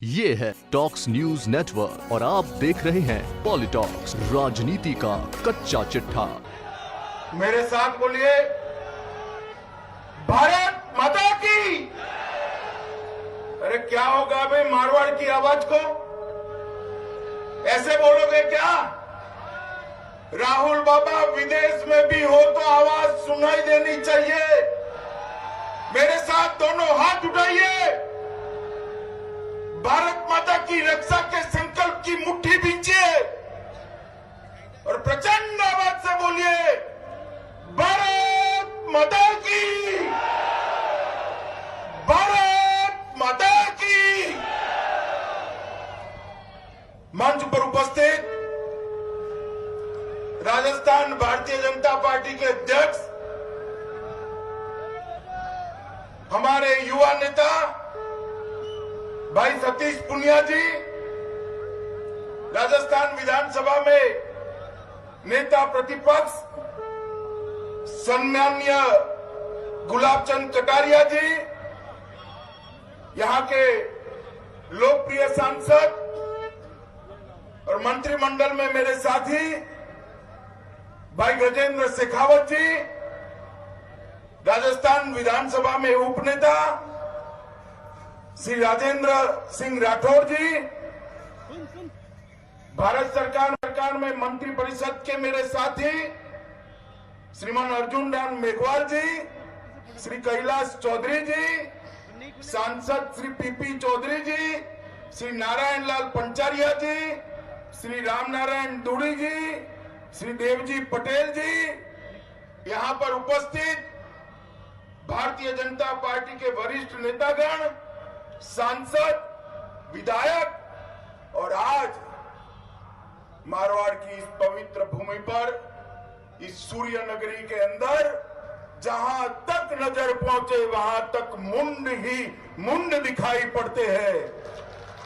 ये है talks news network और आप देख रहे हैं पॉलिटॉक्स, राजनीति का कच्चा चिट्ठा। मेरे साथ बोलिए, भारत माता की। अरे क्या होगा भाई मारवाड़ की आवाज को? ऐसे बोलोगे क्या? राहुल बाबा विदेश में भी हो तो आवाज सुनाई देनी चाहिए। मेरे साथ दोनों हाथ उठाइए, भारत माता की रक्षा के संकल्प की मुट्ठी भींचिए और प्रचंड आवाज से बोलिए, भारत माता की, भारत माता की। मंच पर उपस्थित राजस्थान भारतीय जनता पार्टी के अध्यक्ष, हमारे युवा नेता भाई सतीश पुनिया जी, राजस्थान विधानसभा में नेता प्रतिपक्ष सम्माननीय गुलाब चंद कटारिया जी, यहां के लोकप्रिय सांसद और मंत्रिमंडल में मेरे साथी भाई गजेंद्र शेखावत जी, राजस्थान विधानसभा में उपनेता श्री राजेंद्र सिंह राठौर जी, भारत सरकार में मंत्री परिषद के मेरे साथी श्रीमान अर्जुन राम मेघवाल जी, श्री कैलाश चौधरी जी, सांसद श्री पीपी चौधरी जी, श्री नारायण लाल पंचारिया जी, श्री राम नारायण दूड़ी जी, श्री देवजी पटेल जी, यहां पर उपस्थित भारतीय जनता पार्टी के वरिष्ठ नेतागण, सांसद, विधायक और आज मारवाड़ की इस पवित्र भूमि पर, इस सूर्य नगरी के अंदर जहां तक नजर पहुंचे वहां तक मुंड ही मुंड दिखाई पड़ते हैं।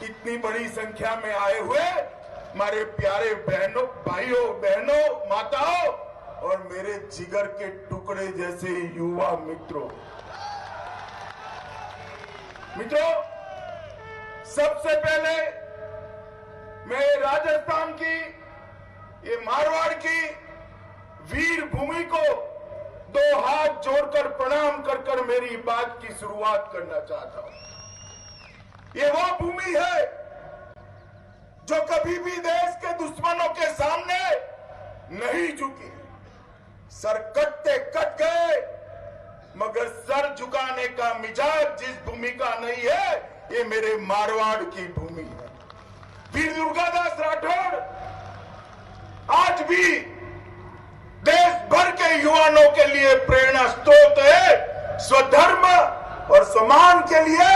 इतनी बड़ी संख्या में आए हुए हमारे प्यारे बहनों, भाइयों, बहनों, माताओं और मेरे जिगर के टुकड़े जैसे युवा मित्रों, सबसे पहले मैं राजस्थान की, ये मारवाड़ की वीर भूमि को दो हाथ जोड़कर प्रणाम कर मेरी बात की शुरुआत करना चाहता हूं। ये वो भूमि है जो कभी भी देश के दुश्मनों के सामने नहीं झुकी। सर कटते कट गए मगर सर झुकाने का मिजाज जिस भूमि का नहीं है, ये मेरे मारवाड़ की भूमि है। वीर दुर्गादास राठौड़ आज भी देश भर के युवाओं के लिए प्रेरणा स्रोत है। स्वधर्म और सम्मान के लिए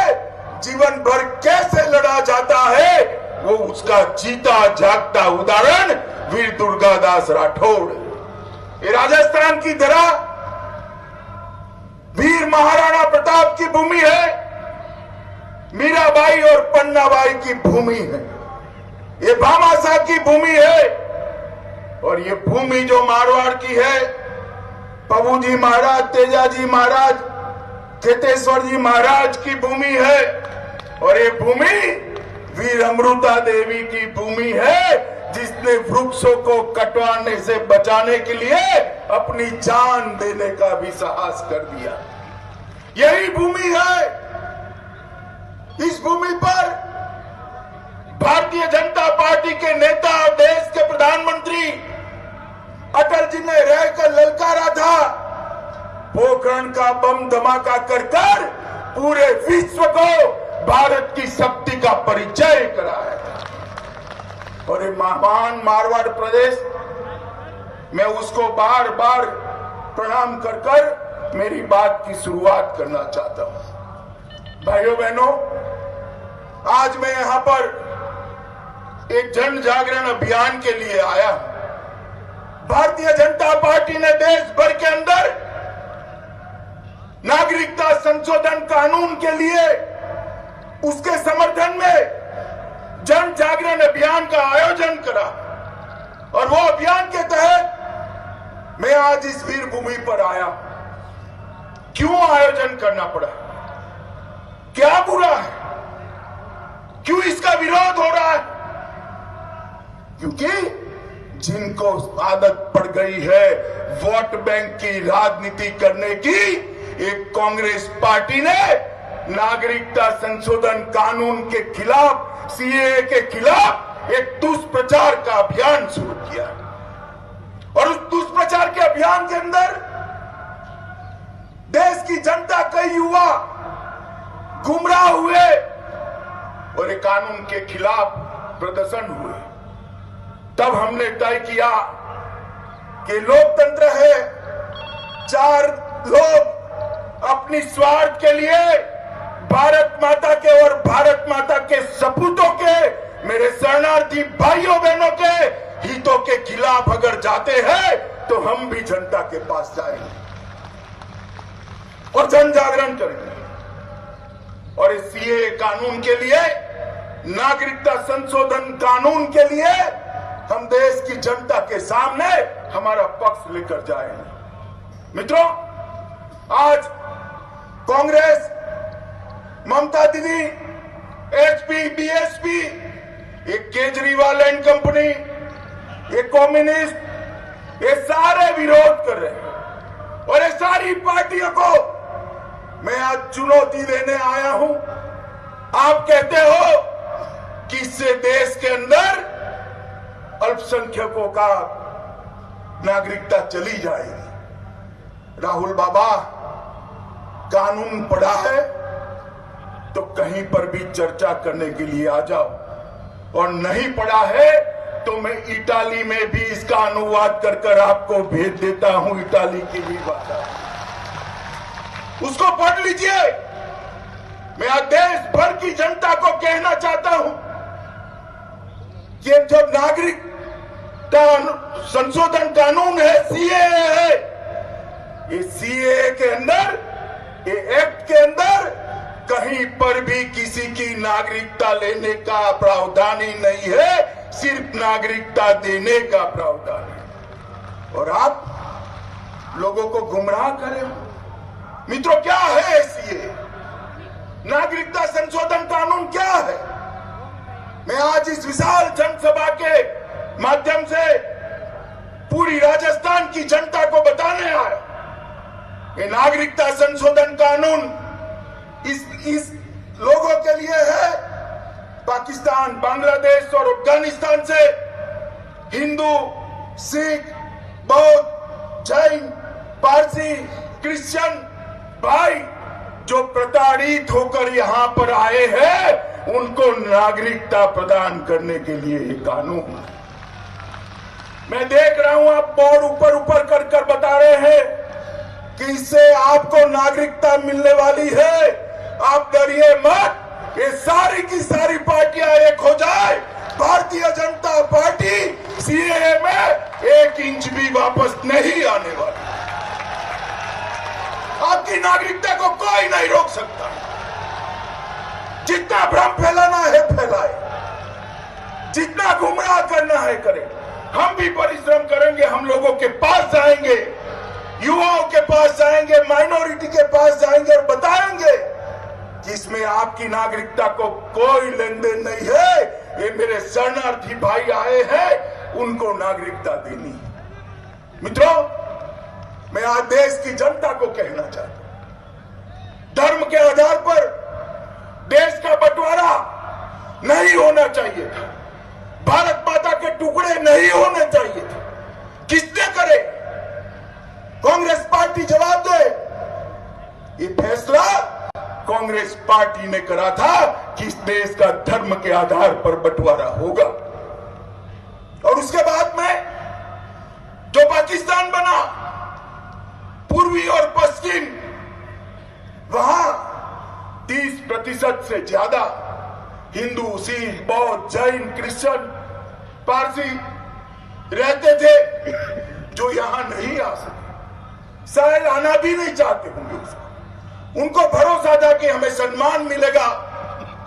जीवन भर कैसे लड़ा जाता है, वो उसका जीता जागता उदाहरण वीर दुर्गादास राठौड़। ये राजस्थान की धरा वीर महाराणा प्रताप की भूमि है, मीराबाई और पन्नाबाई की भूमि है, ये भामाशाह की भूमि है और ये भूमि जो मारवाड़ की है, पबूजी महाराज, तेजाजी महाराज, खेतेश्वर जी महाराज की भूमि है और ये भूमि वीर अमृता देवी की भूमि है, जिसने वृक्षों को कटवाने से बचाने के लिए अपनी जान देने का भी साहस कर दिया। यही भूमि है। इस भूमि पर भारतीय जनता पार्टी के नेता और देश के प्रधानमंत्री अटल जी ने रहकर ललकारा था, पोखरण का बम धमाका कर पूरे विश्व को भारत की शक्ति का परिचय कराया। और ये महान मारवाड़ प्रदेश, मैं उसको बार बार प्रणाम कर मेरी बात की शुरुआत करना चाहता हूं। भाइयों बहनों, आज मैं यहां पर एक जन जागरण अभियान के लिए आया हूं। भारतीय जनता पार्टी ने देश भर के अंदर नागरिकता संशोधन कानून के लिए, उसके समर्थन में जन जागरण अभियान का आयोजन करा और वो अभियान के तहत मैं आज इस वीर भूमि पर आया। क्यों आयोजन करना पड़ा? क्या बुरा है? क्यों इसका विरोध हो रहा है? क्योंकि जिनको आदत पड़ गई है वोट बैंक की राजनीति करने की, एक कांग्रेस पार्टी ने नागरिकता संशोधन कानून के खिलाफ, सीएए के खिलाफ एक दुष्प्रचार का अभियान शुरू किया। और उस दुष्प्रचार के अभियान के अंदर देश की जनता, कई युवा गुमराह हुए और एक कानून के खिलाफ प्रदर्शन हुए। तब हमने तय किया कि लोकतंत्र है, चार लोग अपनी स्वार्थ के लिए भारत माता के और भारत माता के सपूतों के, मेरे शरणार्थी भाइयों बहनों के हितों के खिलाफ अगर जाते हैं तो हम भी जनता के पास जाएंगे और जन जागरण करेंगे। और इस सीएए कानून के लिए, नागरिकता संशोधन कानून के लिए हम देश की जनता के सामने हमारा पक्ष लेकर जाएंगे। मित्रों, आज कांग्रेस, ममता दीदी, एसपी, बीएसपी, एक केजरीवाल एंड कंपनी, ये कम्युनिस्ट, ये सारे विरोध कर रहे हैं। और ये सारी पार्टियों को मैं आज चुनौती देने आया हूं। आप कहते हो कि इससे देश के अंदर अल्पसंख्यकों का नागरिकता चली जाएगी। राहुल बाबा, कानून पढ़ा है तो कहीं पर भी चर्चा करने के लिए आ जाओ, और नहीं पढ़ा है तो मैं इटाली में भी इसका अनुवाद कर आपको भेज देता हूं। इटाली की भी भाषा, उसको पढ़ लीजिए। मैं आज देश भर की जनता को कहना चाहता हूं कि जब नागरिकता संशोधन कानून है, सीएए है, ये सीएए के अंदर, ये एक्ट के अंदर कहीं पर भी किसी की नागरिकता लेने का प्रावधान ही नहीं है, सिर्फ नागरिकता देने का प्रावधान है। और आप लोगों को गुमराह करें। मित्रों, क्या है सीएए? नागरिकता संशोधन कानून क्या है? मैं आज इस विशाल जनसभा के माध्यम से पूरी राजस्थान की जनता को बताने आया, ये नागरिकता संशोधन कानून इस लोगों के लिए है पाकिस्तान, बांग्लादेश और अफगानिस्तान से हिंदू, सिख, बौद्ध, जैन, पारसी, क्रिश्चियन भाई जो प्रताड़ित होकर यहां पर आए हैं, उनको नागरिकता प्रदान करने के लिए ये कानून। मैं देख रहा हूं आप बोर्ड ऊपर ऊपर कर बता रहे हैं कि इससे आपको नागरिकता मिलने वाली है। आप डरिए मत, ये सारी की सारी पार्टियां एक हो जाए, भारतीय जनता पार्टी सीएए में 1 इंच भी वापस नहीं आने वाली। आपकी नागरिकता को कोई नहीं रोक सकता। जितना भ्रम फैलाना है फैलाए, जितना गुमराह करना है करे। हम भी परिश्रम करेंगे, हम लोगों के पास जाएंगे, युवाओं के पास जाएंगे, माइनॉरिटी के पास जाएंगे और बताएंगे कि इसमें आपकी नागरिकता को कोई लेन देन नहीं है। ये मेरे शरणार्थी भाई आए हैं, उनको नागरिकता देनी है। मित्रों, मैं आज देश की जनता को कहना चाहता हूं, धर्म के आधार पर देश का बंटवारा नहीं होना चाहिए था, भारत माता के टुकड़े नहीं होने चाहिए थे। किसने करे? कांग्रेस पार्टी जवाब दे। ये फैसला कांग्रेस पार्टी ने करा था कि इस देश का धर्म के आधार पर बंटवारा होगा। और उसके बाद में जो पाकिस्तान बना, पूर्वी और पश्चिम, वहां 30% से ज्यादा हिंदू, सिख, बौद्ध, जैन, क्रिश्चियन, पारसी रहते थे जो यहां नहीं आ सके, शायद आना भी नहीं चाहते होंगे। उनको भरोसा था कि हमें सम्मान मिलेगा,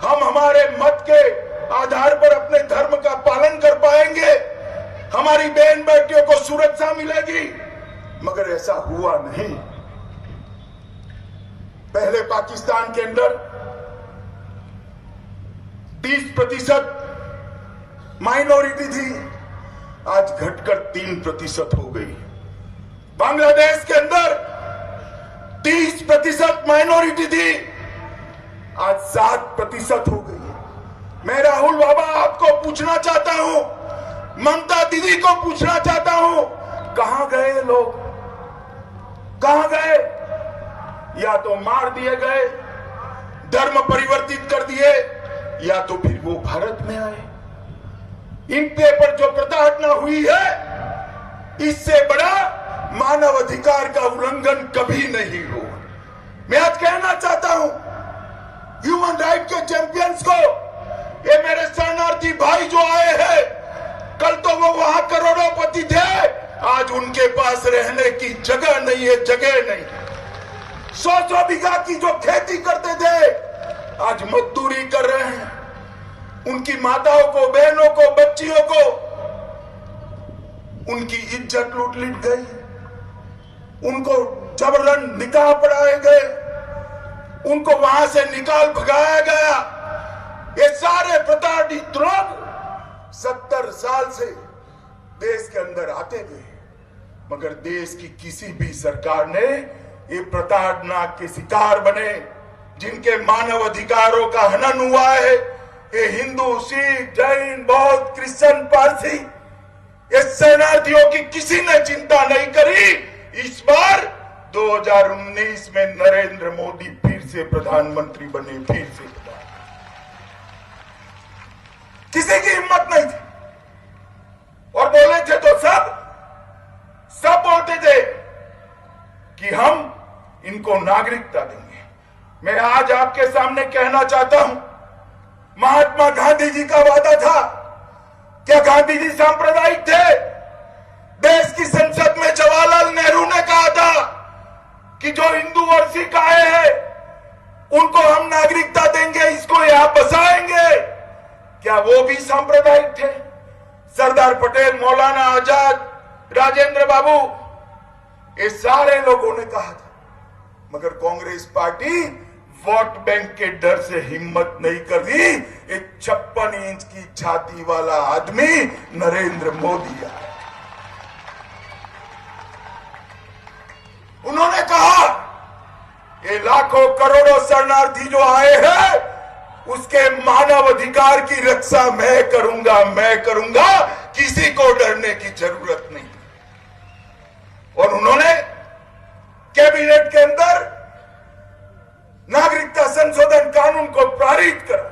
हम हमारे मत के आधार पर अपने धर्म का पालन कर पाएंगे, हमारी बहन बेटियों को सुरक्षा मिलेगी। मगर ऐसा हुआ नहीं। पहले पाकिस्तान के अंदर 30 3% माइनॉरिटी थी, आज घटकर 3% हो गई। बांग्लादेश के अंदर 30% माइनॉरिटी थी, आज 7% हो गई। मैं राहुल बाबा आपको पूछना चाहता हूं, ममता दीदी को पूछना चाहता हूं, कहां गए लोग? कहां गए? या तो मार दिए गए, धर्म परिवर्तित कर दिए, या तो फिर वो भारत में आए। इन पेपर जो प्रताड़ना हुई है, इससे बड़ा मानव अधिकार का उल्लंघन कभी नहीं हुआ। मैं आज कहना चाहता हूं ह्यूमन राइट के चैंपियंस को, ये मेरे शरणार्थी भाई जो आए हैं, कल तो वो वहां करोड़ोंपति थे, आज उनके पास रहने की जगह नहीं है, जगह नहीं। 100 बीघा की जो खेती करते थे, आज मजदूरी कर रहे हैं। उनकी माताओं को, बहनों को, बच्चियों को उनकी इज्जत लूट गई, उनको जबरन निकाह पढ़ाए गए, उनको वहां से निकाल भगाया गया। ये सारे प्रताड़ित लोग 70 साल से देश के अंदर आते गए, मगर देश की किसी भी सरकार ने ये प्रताड़ना के शिकार बने, जिनके मानव अधिकारों का हनन हुआ है, ये हिंदू, सिख, जैन, बौद्ध, क्रिश्चियन, पारसी, ये शरणार्थियों की किसी ने चिंता नहीं करी। इस बार 2019 में नरेंद्र मोदी फिर से प्रधानमंत्री बने, फिर से किसी की हिम्मत नहीं थी, और बोले थे तो सब बोलते थे कि हम इनको नागरिकता देंगे। मैं आज आपके सामने कहना चाहता हूं, महात्मा गांधी जी का वादा था। क्या गांधी जी सांप्रदायिक थे? देश की संसद में जवाहरलाल नेहरू ने कहा था कि जो हिंदू और सिख आए हैं उनको हम नागरिकता देंगे, इसको यहां बसाएंगे। क्या वो भी सांप्रदायिक थे? सरदार पटेल, मौलाना आजाद, राजेंद्र बाबू, ये सारे लोगों ने कहा था, मगर कांग्रेस पार्टी वोट बैंक के डर से हिम्मत नहीं कर दी। एक 56 इंच की छाती वाला आदमी नरेंद्र मोदी आया, उन्होंने कहा ये लाखों करोड़ों शरणार्थी जो आए हैं, उसके मानव अधिकार की रक्षा मैं करूंगा, किसी को डरने की जरूरत नहीं। और उन्होंने कैबिनेट के अंदर नागरिकता संशोधन कानून को पारित करा।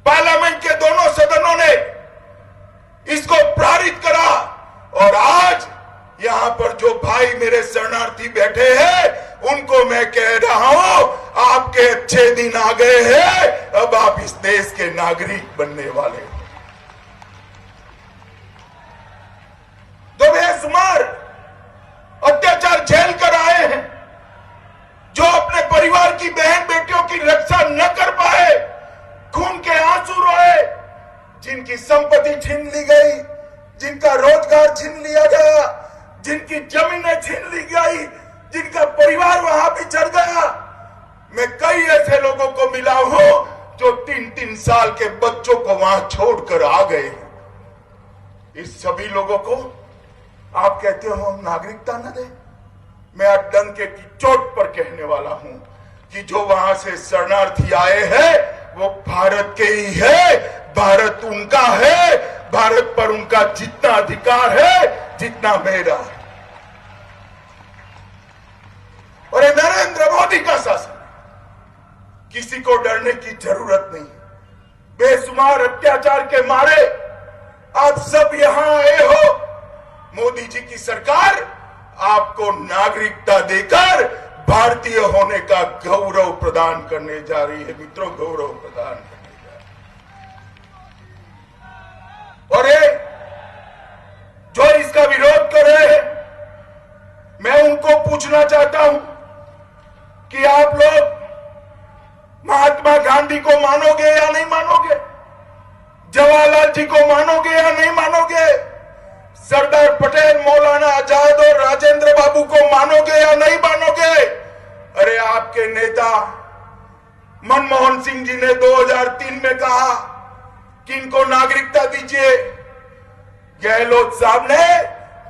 पार्लियामेंट के दोनों सदनों ने इसको पारित करा, और आज यहां पर जो भाई मेरे शरणार्थी बैठे हैं, उनको मैं कह रहा हूं, आपके अच्छे दिन आ गए हैं, अब आप इस देश के नागरिक बनने वाले हैं। तो बेशुमार अत्याचार झेल कर आए हैं, जो अपने परिवार की बहन बेटियों की रक्षा न कर पाए, खून के आंसू रोए, जिनकी संपत्ति छीन ली गई, जिनका रोजगार छीन लिया गया, जिनकी जमीनें छीन ली गई, जिनका परिवार वहां भी चढ़ गया। मैं कई ऐसे लोगों को मिला हूं जो 3-3 साल के बच्चों को वहां छोड़कर आ गए। इस सभी लोगों को आप कहते हो हम नागरिकता न दें? मैं आज डंके की चोट पर कहने वाला हूं कि जो वहां से शरणार्थी आए हैं वो भारत के ही है, भारत उनका है, भारत पर उनका जितना अधिकार है जितना मेरा है। और ये नरेंद्र मोदी का शासन, किसी को डरने की जरूरत नहीं। बेशुमार अत्याचार के मारे आप सब यहां आए हो। मोदी जी की सरकार आपको नागरिकता देकर भारतीय होने का गौरव प्रदान करने जा रही है। मित्रों, गौरव प्रदान करने जा रही है। और ये जो इसका विरोध कर रहे हैं, मैं उनको पूछना चाहता हूं कि आप लोग महात्मा गांधी को मानोगे या नहीं मानोगे? जवाहरलाल जी को मानोगे या नहीं मानोगे? सरदार पटेल, मौलाना आजाद और राजेंद्र बाबू को मानोगे या नहीं मानोगे? अरे आपके नेता मनमोहन सिंह जी ने 2003 में कहा किनको नागरिकता दीजिए। गहलोत साहब ने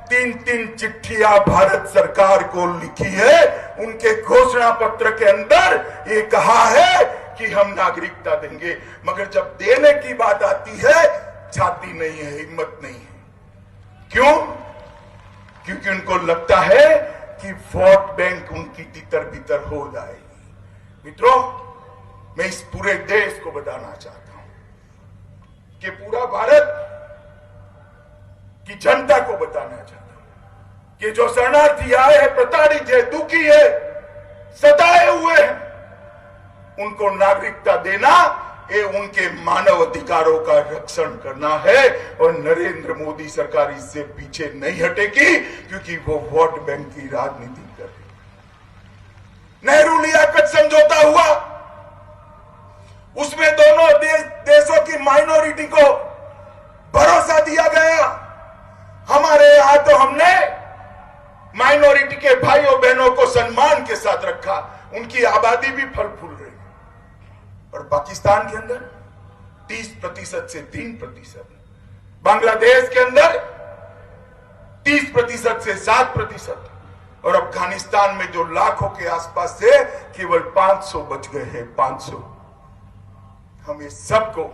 3-3 चिट्ठियां भारत सरकार को लिखी है। उनके घोषणा पत्र के अंदर ये कहा है कि हम नागरिकता देंगे, मगर जब देने की बात आती है छाती नहीं है, हिम्मत नहीं है। क्यों? क्योंकि उनको लगता है कि वोट बैंक उनकी तितर बितर हो जाएगी। मित्रों, मैं इस पूरे देश को बताना चाहता हूं कि पूरा भारत की जनता को बताना चाहता हूं कि जो शरणार्थी आए हैं, प्रताड़ित है, दुखी है, सताए हुए हैं, उनको नागरिकता देना ये उनके मानव अधिकारों का रक्षण करना है। और नरेंद्र मोदी सरकार इससे पीछे नहीं हटेगी, क्योंकि वो वोट बैंक की राजनीति कर रही। नेहरू लियाकत समझौता हुआ, उसमें दोनों देशों की माइनॉरिटी को भरोसा दिया गया। हमारे यहां तो हमने माइनॉरिटी के भाइयों बहनों को सम्मान के साथ रखा, उनकी आबादी भी फल फूल रही। और पाकिस्तान के अंदर 30% से 3%, बांग्लादेश के अंदर 30% से 7%, और अफगानिस्तान में जो लाखों के आसपास से केवल 500 बच गए हैं। 500। हम इस सबको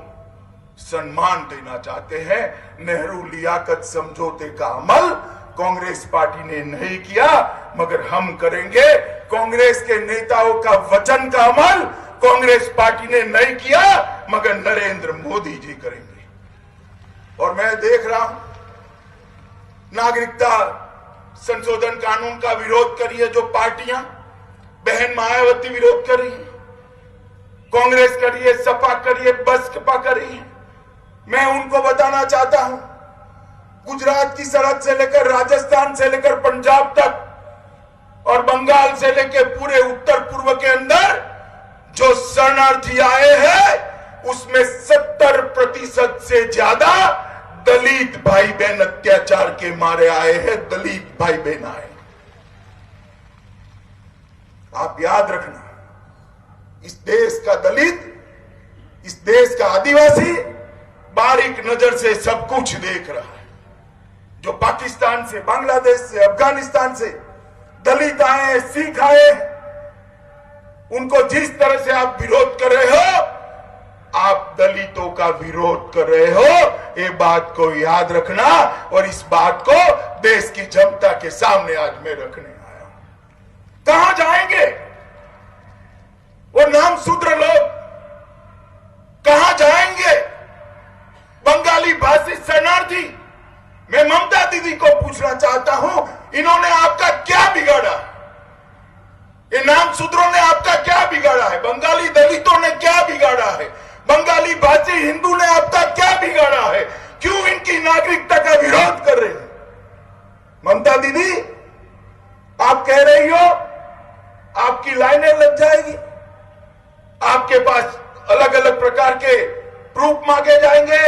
सम्मान देना चाहते हैं। नेहरू लियाकत समझौते का अमल कांग्रेस पार्टी ने नहीं किया, मगर हम करेंगे। कांग्रेस के नेताओं का वचन का अमल कांग्रेस पार्टी ने नहीं किया, मगर नरेंद्र मोदी जी करेंगे। और मैं देख रहा हूं, नागरिकता संशोधन कानून का विरोध कर रही है जो पार्टियां, बहन मायावती विरोध कर रही है, कांग्रेस कर रही है, सपा कर रही है, बसपा कर रही है। मैं उनको बताना चाहता हूं, गुजरात की सरहद से लेकर राजस्थान से लेकर पंजाब तक और बंगाल से लेकर पूरे उत्तर पूर्व के अंदर जो शरणार्थी आए हैं, उसमें 70% से ज्यादा दलित भाई बहन अत्याचार के मारे आए हैं। दलित भाई बहन आए। आप याद रखना, इस देश का दलित, इस देश का आदिवासी बारीक नजर से सब कुछ देख रहा है। जो पाकिस्तान से, बांग्लादेश से, अफगानिस्तान से दलित आए हैं, सिख आए हैं, उनको जिस तरह से आप विरोध कर रहे हो, आप दलितों का विरोध कर रहे हो। ये बात को याद रखना, और इस बात को देश की जनता के सामने आज मैं रखने आया हूं। कहां जाएंगे वो नाम शूद्र लोग? कहां जाएंगे बंगाली भाषी शरणार्थी? मैं ममता दीदी को पूछना चाहता हूं, इन्होंने आपका क्या बिगाड़ा? ये नाम शूद्रों ने आपका क्या बिगाड़ा है? बंगाली दलितों ने क्या बिगाड़ा है? बंगाली भाषी हिंदू ने आपका क्या बिगाड़ा है? क्यों इनकी नागरिकता का विरोध कर रहे हैं? ममता दीदी, आप कह रही हो आपकी लाइनें लग जाएगी, आपके पास अलग अलग प्रकार के प्रूफ मांगे जाएंगे।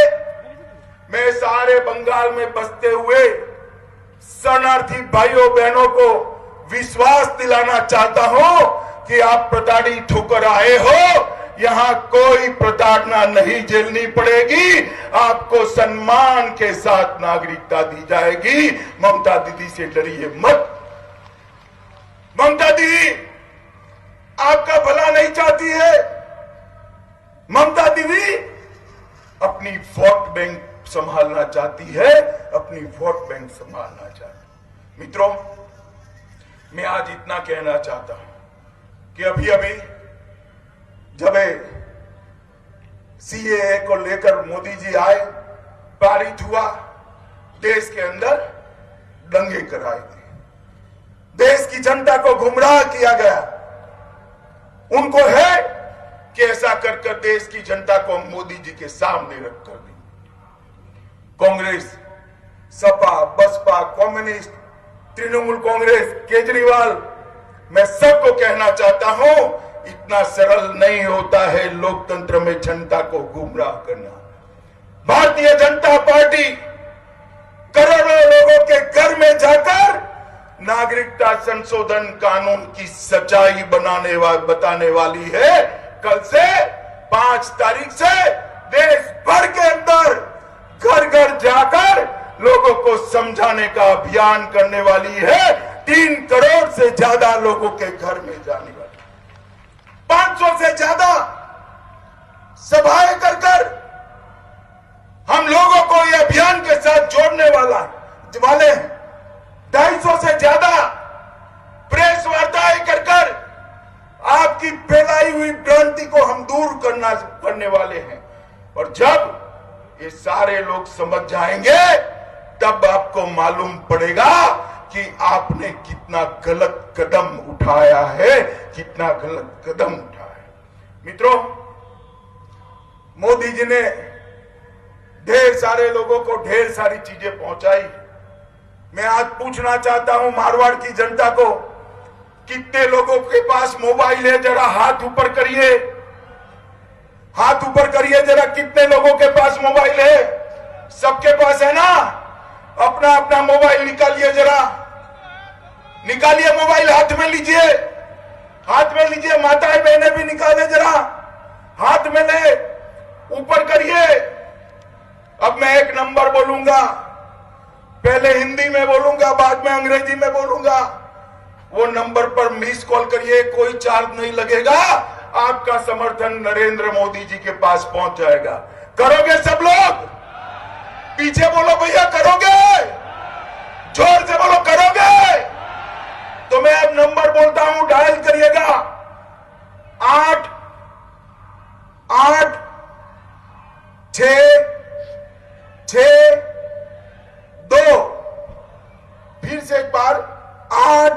मैं सारे बंगाल में बसते हुए शरणार्थी भाइयों बहनों को विश्वास दिलाना चाहता हूं कि आप प्रताड़ित होकर आए हो, यहां कोई प्रताड़ना नहीं झेलनी पड़ेगी। आपको सम्मान के साथ नागरिकता दी जाएगी। ममता दीदी से डरिए मत। ममता दीदी आपका भला नहीं चाहती है। ममता दीदी अपनी वोट बैंक संभालना चाहती है, अपनी वोट बैंक संभालना चाहती है। मित्रों, मैं आज इतना कहना चाहता हूं कि अभी अभी जब सीएए को लेकर मोदी जी आए, पारित हुआ, देश के अंदर दंगे कराए गए, देश की जनता को गुमराह किया गया। उनको है कि ऐसा कर कर देश की जनता को मोदी जी के सामने रखकर दी। कांग्रेस, सपा, बसपा, कम्युनिस्ट, तृणमूल कांग्रेस, केजरीवाल, मैं सबको कहना चाहता हूं, इतना सरल नहीं होता है लोकतंत्र में जनता को गुमराह करना। भारतीय जनता पार्टी करोड़ों लोगों के घर में जाकर नागरिकता संशोधन कानून की सच्चाई बताने वाली है। कल से 5 तारीख से देश भर के अंदर लोगों को समझाने का अभियान करने वाली है। 3 करोड़ से ज्यादा लोगों के घर में जाने वाली, 500 से ज्यादा सभाएं कर हम लोगों को ये अभियान के साथ जोड़ने वाले हैं। 250 से ज्यादा प्रेस वार्ताएं कर आपकी फैलाई हुई भ्रांति को हम दूर करने वाले हैं। और जब ये सारे लोग समझ जाएंगे तब आपको मालूम पड़ेगा कि आपने कितना गलत कदम उठाया है, कितना गलत कदम उठाया है। मित्रों, मोदी जी ने ढेर सारे लोगों को ढेर सारी चीजें पहुंचाई। मैं आज पूछना चाहता हूं मारवाड़ की जनता को, कितने लोगों के पास मोबाइल है? जरा हाथ ऊपर करिए, हाथ ऊपर करिए जरा। कितने लोगों के पास मोबाइल है? सबके पास है ना? अपना अपना मोबाइल निकालिए, जरा निकालिए मोबाइल, हाथ में लीजिए, हाथ में लीजिए। माताएं बहनें भी निकाले, जरा हाथ में ले, ऊपर करिए। अब मैं एक नंबर बोलूंगा, पहले हिंदी में बोलूंगा, बाद में अंग्रेजी में बोलूंगा। वो नंबर पर मिस कॉल करिए, कोई चार्ज नहीं लगेगा। आपका समर्थन नरेंद्र मोदी जी के पास पहुंच जाएगा। करोगे सब लोग? पीछे बोलो भैया, करोगे? जोर से बोलो, करोगे? तो मैं अब नंबर बोलता हूं, डायल करिएगा। 8 8 6 6 2। फिर से एक बार, 8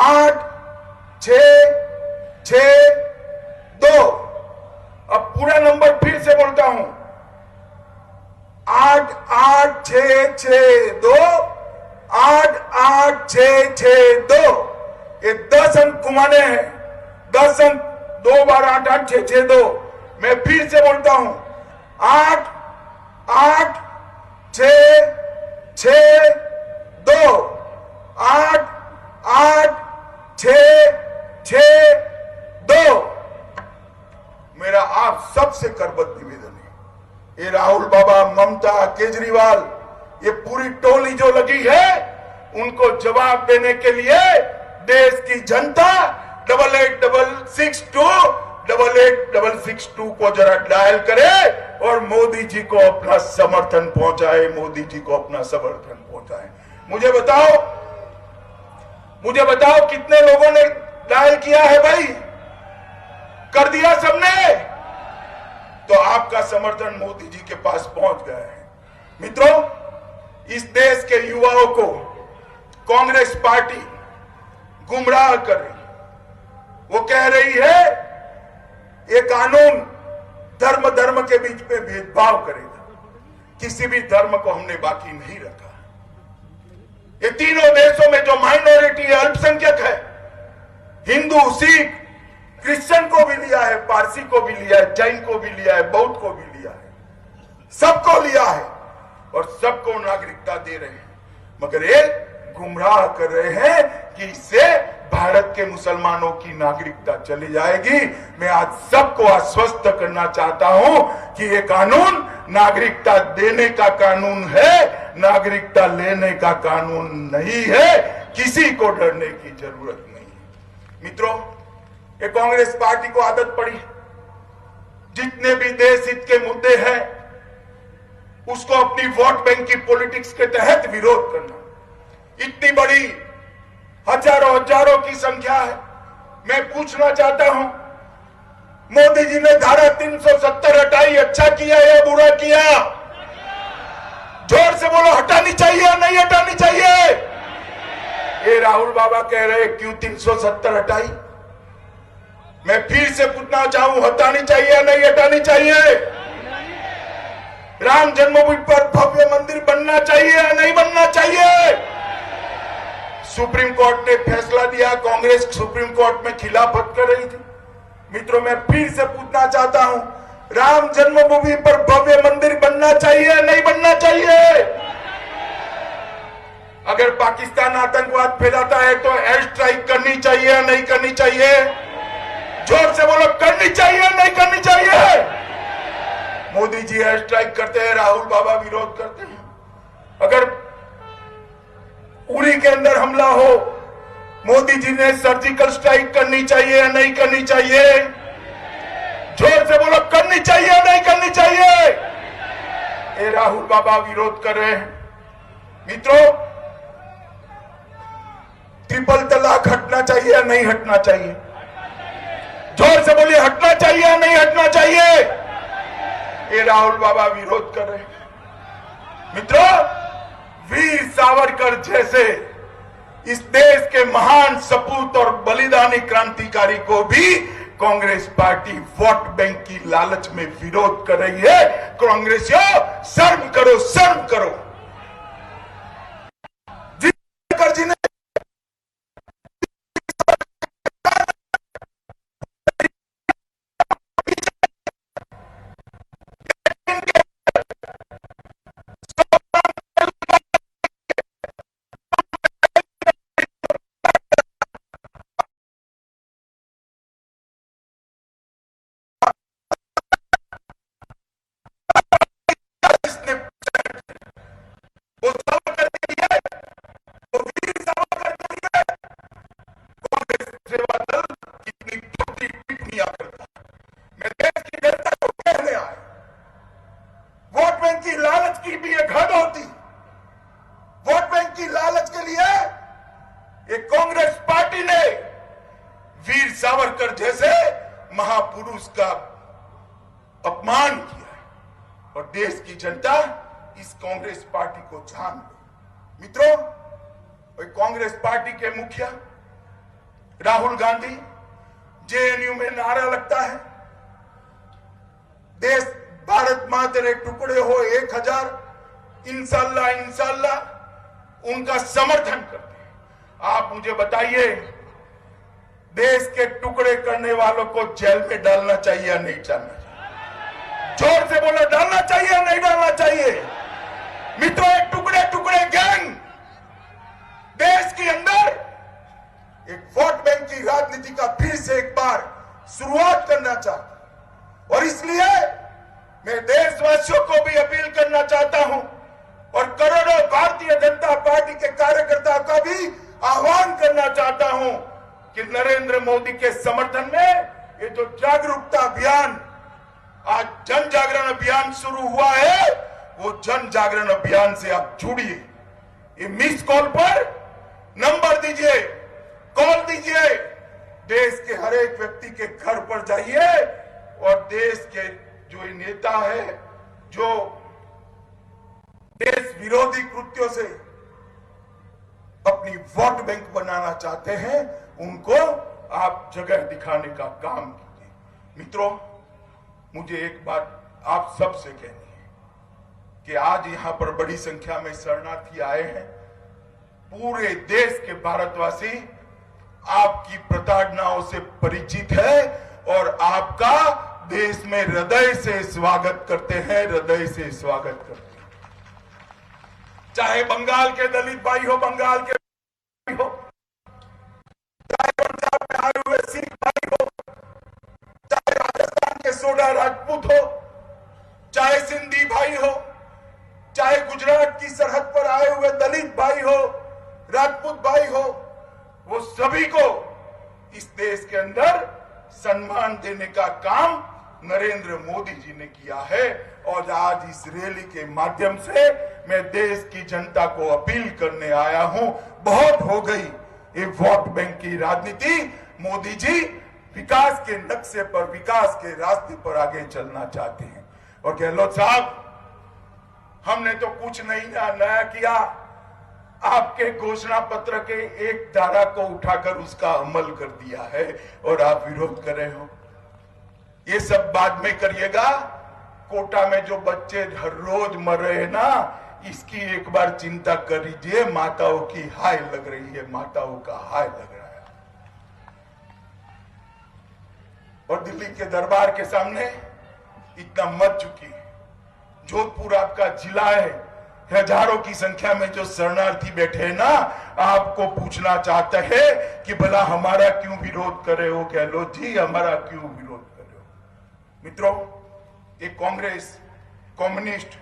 8 6 6 2। अब पूरा नंबर फिर से बोलता हूं, 8 8 6 6 2 8 8 6 6 2। ये 10 अंक घुमाने हैं, 10 अंक, 2 बार 8 8 6 6 2। मैं फिर से बोलता हूं, 8 8 6 6 2 8 8 6 6 2। मेरा आप सबसे करबद्ध निवेदन है, ये राहुल बाबा, ममता, केजरीवाल, ये पूरी टोली जो लगी है, उनको जवाब देने के लिए देश की जनता 886662 886662 को जरा डायल करे और मोदी जी को अपना समर्थन पहुंचाए, मोदी जी को अपना समर्थन पहुंचाए। मुझे बताओ कितने लोगों ने डायल किया है भाई? कर दिया सबने? तो आपका समर्थन मोदी जी के पास पहुंच गया है। मित्रों, इस देश के युवाओं को कांग्रेस पार्टी गुमराह कर रही, वो कह रही है ये कानून धर्म के बीच में भेदभाव करेगा। किसी भी धर्म को हमने बाकी नहीं रखा। ये तीनों देशों में जो माइनॉरिटी है, अल्पसंख्यक है, हिंदू, सिख, क्रिश्चियन को भी लिया है, पारसी को भी लिया है, जैन को भी लिया है, बौद्ध को भी लिया है, सबको लिया है और सबको नागरिकता दे रहे हैं। मगर ये गुमराह कर रहे हैं कि इससे भारत के मुसलमानों की नागरिकता चली जाएगी। मैं आज सबको आश्वस्त करना चाहता हूं कि ये कानून नागरिकता देने का कानून है, नागरिकता लेने का कानून नहीं है। किसी को डरने की जरूरत नहीं है। मित्रों, ये कांग्रेस पार्टी को आदत पड़ी, जितने भी देश हित के मुद्दे हैं उसको अपनी वोट बैंक की पॉलिटिक्स के तहत विरोध करना। इतनी बड़ी हजारों की संख्या है। मैं पूछना चाहता हूं, मोदी जी ने धारा 370 हटाई, अच्छा किया या बुरा किया? जोर से बोलो, हटानी चाहिए या नहीं हटानी चाहिए? ये राहुल बाबा कह रहे क्यों 370 हटाई? मैं फिर से पूछना चाहूं, हटानी चाहिए या नहीं हटानी चाहिए? राम जन्मभूमि पर भव्य मंदिर बनना चाहिए या नहीं बनना चाहिए? सुप्रीम कोर्ट ने फैसला दिया, कांग्रेस सुप्रीम कोर्ट में खिलाफत कर रही थी। मित्रों, मैं फिर से पूछना चाहता हूं, राम जन्मभूमि पर भव्य मंदिर बनना चाहिए या नहीं बनना चाहिए? अगर पाकिस्तान आतंकवाद फैलाता है तो एयर स्ट्राइक करनी चाहिए या नहीं करनी चाहिए? जोर से बोलो, करनी चाहिए या नहीं करनी चाहिए? मोदी जी एयर स्ट्राइक करते हैं, राहुल बाबा विरोध करते हैं। अगर उरी के अंदर हमला हो, मोदी जी ने सर्जिकल स्ट्राइक करनी चाहिए या नहीं करनी चाहिए? जोर से बोलो, करनी चाहिए या नहीं करनी चाहिए? ये राहुल बाबा विरोध कर रहे हैं। मित्रों, ट्रिपल तलाक हटना चाहिए या नहीं हटना चाहिए? जोर से बोलिए, हटना चाहिए या नहीं हटना चाहिए? ये राहुल बाबा विरोध कर रहे हैं। मित्रों, वीर सावरकर जैसे इस देश के महान सपूत और बलिदानी क्रांतिकारी को भी कांग्रेस पार्टी वोट बैंक की लालच में विरोध कर रही है। कांग्रेसियों, शर्म करो, शर्म करो। सावरकर जी ने की लालच की भी एक हद होती। वोट बैंक की लालच के लिए एक कांग्रेस पार्टी ने वीर सावरकर जैसे महापुरुष का अपमान किया और देश की जनता इस कांग्रेस पार्टी को जान गई। मित्रों, कांग्रेस पार्टी के मुखिया राहुल गांधी जेएनयू में नारा लगता है, देश भारत मां तेरे टुकड़े हो 1000, इंशाल्लाह इंशाल्लाह उनका समर्थन करते हैं। आप मुझे बताइए, देश के टुकड़े करने वालों को जेल में डालना चाहिए या नहीं डालना चाहिए? जोर से बोलो, डालना चाहिए या नहीं डालना चाहिए? मित्रों, एक टुकड़े टुकड़े गैंग देश के अंदर एक वोट बैंक की राजनीति का फिर से एक बार शुरुआत करना चाहता, और इसलिए मैं देशवासियों को भी अपील करना चाहता हूं और करोड़ों भारतीय जनता पार्टी के कार्यकर्ताओं का भी आह्वान करना चाहता हूं कि नरेंद्र मोदी के समर्थन में ये जो जागरूकता अभियान, आज जन जागरण अभियान शुरू हुआ है, वो जन जागरण अभियान से आप जुड़िए। ये मिस कॉल पर नंबर दीजिए, कॉल दीजिए, देश के हर एक व्यक्ति के घर पर जाइए और देश के जो नेता है, जो देश विरोधी कृत्यों से अपनी वोट बैंक बनाना चाहते हैं, उनको आप जगह दिखाने का काम कीजिए। मित्रों, मुझे एक बात आप सबसे कहनी है कि आज यहां पर बड़ी संख्या में शरणार्थी आए हैं। पूरे देश के भारतवासी आपकी प्रताड़नाओं से परिचित है और आपका देश में हृदय से स्वागत करते हैं, हृदय से स्वागत करते हैं। चाहे बंगाल के दलित भाई हो, बंगाल के भाई हो, चाहे पंजाब में आए हुए सिख भाई हो, चाहे राजस्थान के सोडा राजपूत हो, चाहे सिंधी भाई हो, चाहे गुजरात की सरहद पर आए हुए दलित भाई हो, राजपूत भाई हो, वो सभी को इस देश के अंदर सम्मान देने का काम नरेंद्र मोदी जी ने किया है। और आज इस रैली के माध्यम से मैं देश की जनता को अपील करने आया हूं, बहुत हो गई ये वोट बैंक की राजनीति। मोदी जी विकास के नक्शे पर, विकास के रास्ते पर आगे चलना चाहते हैं। और गहलोत साहब, हमने तो कुछ नहीं नया किया, आपके घोषणा पत्र के एक धारा को उठाकर उसका अमल कर दिया है और आप विरोध कर रहे हो। ये सब बाद में करिएगा। कोटा में जो बच्चे हर रोज मर रहे हैं ना, इसकी एक बार चिंता कर लीजिए। माताओं की हाय लग रही है, माताओं का हाय लग रहा है। और दिल्ली के दरबार के सामने इतना मच चुकी है। जोधपुर आपका जिला है, हजारों की संख्या में जो शरणार्थी बैठे हैं ना, आपको पूछना चाहते हैं कि भला हमारा क्यों विरोध कर रहे हो गहलोत जी, हमारा क्यों विरोध कर रहे हो? मित्रों, ये कांग्रेस, कम्युनिस्ट,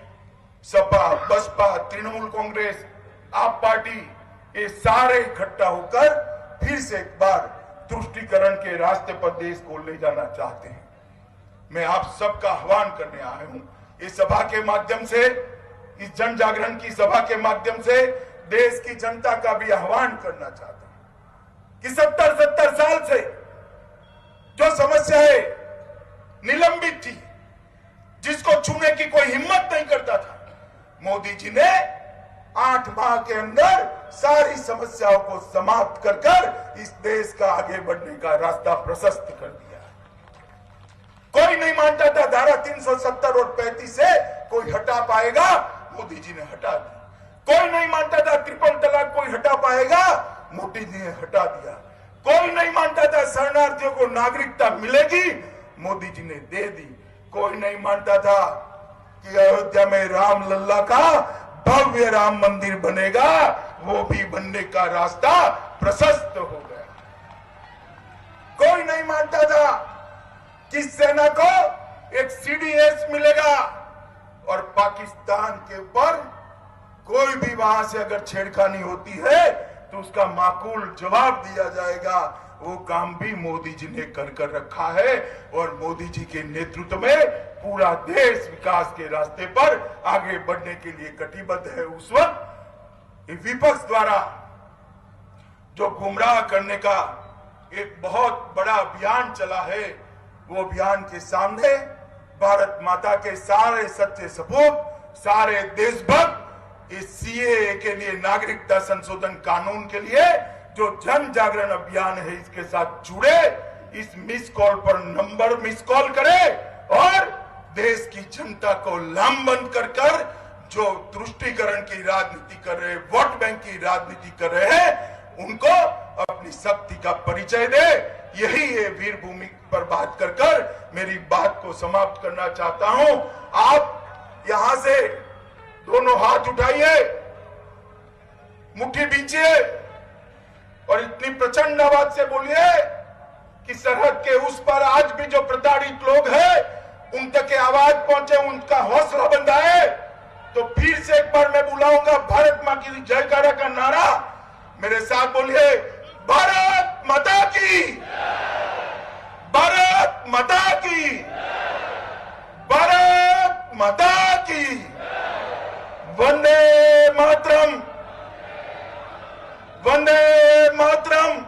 सपा, बसपा, तृणमूल कांग्रेस, आप पार्टी, ये सारे इकट्ठा होकर फिर से एक बार तुष्टीकरण के रास्ते पर देश को ले जाना चाहते हैं। मैं आप सबका आह्वान करने आया हूं। इस सभा के माध्यम से, इस जन जागरण की सभा के माध्यम से देश की जनता का भी आह्वान करना चाहता हूं कि 70 साल से जो समस्याएं निलंबित थी, जिसको छूने की कोई हिम्मत नहीं करता था, मोदी जी ने 8 माह के अंदर सारी समस्याओं को समाप्त कर इस देश का आगे बढ़ने का रास्ता प्रशस्त कर दिया। कोई नहीं मानता था धारा 370 और 35 से कोई हटा पाएगा, मोदी जी ने हटा दी। कोई नहीं मानता था ट्रिपल तलाक कोई हटा पाएगा, मोदी जी ने हटा दिया। कोई नहीं मानता था शरणार्थियों को नागरिकता मिलेगी, मोदी जी ने दे दी। कोई नहीं मानता था कि अयोध्या में राम लल्ला का भव्य राम मंदिर बनेगा, वो भी बनने का रास्ता प्रशस्त हो गया। कोई नहीं मानता था कि सेना को एक सीडीएस मिलेगा और पाकिस्तान के ऊपर कोई भी वहां से अगर छेड़खानी होती है तो उसका माकूल जवाब दिया जाएगा। वो काम भी मोदी जी ने कर रखा है और मोदी जी के नेतृत्व में पूरा देश विकास के रास्ते पर आगे बढ़ने के लिए कटिबद्ध है। उस वक्त विपक्ष द्वारा जो गुमराह करने का एक बहुत बड़ा अभियान चला है, वो अभियान के सामने भारत माता के सारे सच्चे सपूत, सारे देशभक्त इस सीएए के लिए, नागरिकता संशोधन कानून के लिए जो जन जागरण अभियान है, इसके साथ जुड़े, इस मिस कॉल पर नंबर मिस कॉल करे और देश की जनता को लामबंद कर जो तुष्टीकरण की राजनीति कर रहे, वोट बैंक की राजनीति कर रहे हैं, उनको अपनी शक्ति का परिचय दे। यही ये वीर भूमि पर बात कर मेरी बात को समाप्त करना चाहता हूं। आप यहां से दोनों हाथ उठाइए, मुट्ठी बींचिए और इतनी प्रचंड आवाज से बोलिए कि सरहद के उस पर आज भी जो प्रताड़ित लोग हैं उन तक के आवाज पहुंचे, उनका हौसला बंधाए। तो फिर से एक बार मैं बुलाऊंगा भारत मां की जयकारा का नारा, मेरे साथ बोलिए, भारत माता की, भारत माता की, भारत माता की, वंदे मातरम, वंदे मातरम।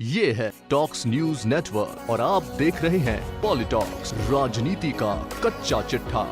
ये है टॉक्स न्यूज नेटवर्क और आप देख रहे हैं पॉलिटॉक्स, राजनीति का कच्चा चिट्ठा।